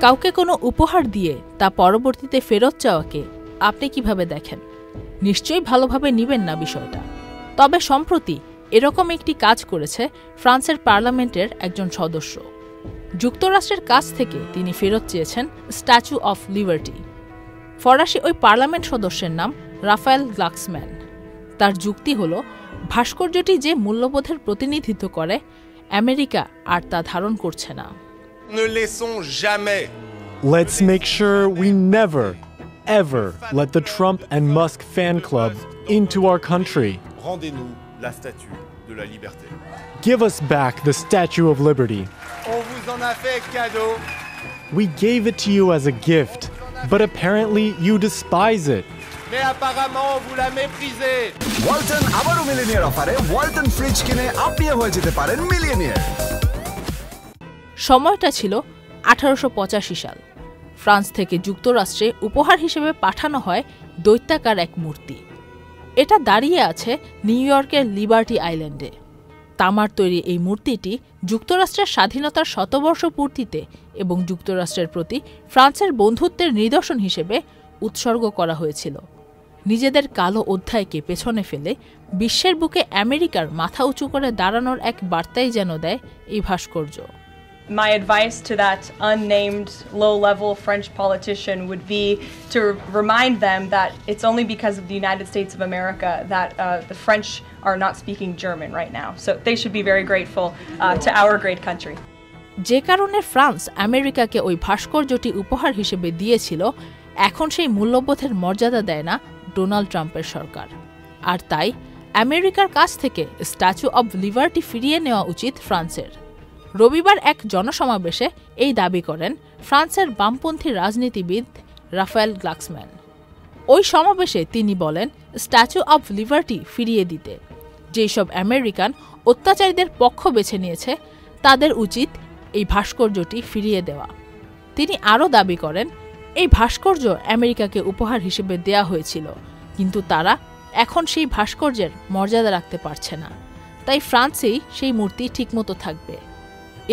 কাউকে কোনো উপহার দিয়ে তা পরবর্তীতে ফেরত চাওয়াকে আপনি কিভাবে দেখেন? নিশ্চয়ই ভালোভাবে নিবেন না বিষয়টা। তবে সম্প্রতি এরকম একটি কাজ করেছে ফ্রান্সের পার্লামেন্টের একজন সদস্য। যুক্তরাষ্ট্রের কাছ থেকে তিনি ফেরত চেয়েছেন স্ট্যাচু অফ লিবার্টি। ফরাসি ওই পার্লামেন্ট সদস্যের নাম রাফায়েল গ্লাক্সম্যান। তার যুক্তি হল, ভাস্কর্যটি যে মূল্যবোধের প্রতিনিধিত্ব করে, আমেরিকা আর তা ধারণ করছে না। Let's make sure we never, ever let the Trump and Musk fan club into our country. Rendez-nous la statue de la liberté. Give us back the Statue of Liberty. On vous en a fait cadeau. We gave it to you as a gift, but apparently you despise it. Mais apparemment vous la méprisez. Walton আবারো millionaire অফারে Walton fridge কিনে আপনিও হয়ে যেতে পারেন millionaire. সময়টা ছিল 1885 সাল। ফ্রান্স থেকে যুক্তরাষ্ট্রে উপহার হিসেবে পাঠানো হয় দৈত্যাকার এক মূর্তি। এটা দাঁড়িয়ে আছে নিউ ইয়র্কের লিবার্টি আইল্যান্ডে। তামার তৈরি এই মূর্তিটি যুক্তরাষ্ট্রের স্বাধীনতার শতবর্ষ পূর্তিতে এবং যুক্তরাষ্ট্রের প্রতি ফ্রান্সের বন্ধুত্বের নিদর্শন হিসেবে উৎসর্গ করা হয়েছিল। নিজেদের কালো অধ্যায়কে পেছনে ফেলে বিশ্বের বুকে আমেরিকার মাথা উঁচু করে দাঁড়ানোর এক বার্তাই যেন দেয় এই ভাস্কর্য। My advice to that unnamed low-level French politician would be to remind them that it's only because of the United States of America that the French are not speaking German right now. So they should be very grateful to our great country. যে কারণে France আমেরিকাকে ওই ভাস্কর্যটি উপহার হিসেবে দিয়েছিল, এখন সেই মূল্যবোধের মর্যাদা দেয় না ডোনাল্ড ট্রাম্পের সরকার। আর তাই আমেরিকার কাছ থেকে স্ট্যাচু অব লিবার্টি ফিরিয়ে নেওয়া উচিত ফ্রান্সের। রবিবার এক জনসমাবেশে এই দাবি করেন ফ্রান্সের বামপন্থী রাজনীতিবিদ রাফায়েল গ্লাক্সম্যান। ওই সমাবেশে তিনি বলেন, স্ট্যাচু অব লিবার্টি ফিরিয়ে দিতে যেসব আমেরিকান অত্যাচারীদের পক্ষ বেছে নিয়েছে, তাদের উচিত এই ভাস্কর্যটি ফিরিয়ে দেওয়া। তিনি আরও দাবি করেন, এই ভাস্কর্য আমেরিকাকে উপহার হিসেবে দেয়া হয়েছিল, কিন্তু তারা এখন সেই ভাস্কর্যের মর্যাদা রাখতে পারছে না। তাই ফ্রান্সেই সেই মূর্তি ঠিকমতো থাকবে।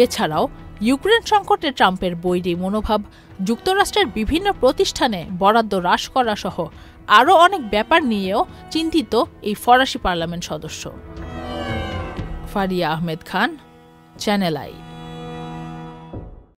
এছাড়াও ইউক্রেন সংকটে ট্রাম্পের বৈরী মনোভাব, যুক্তরাষ্ট্রের বিভিন্ন প্রতিষ্ঠানে বরাদ্দ হ্রাস করা সহ আরও অনেক ব্যাপার নিয়েও চিন্তিত এই ফরাসি পার্লামেন্ট সদস্য। Faria Ahmed Khan, channel I.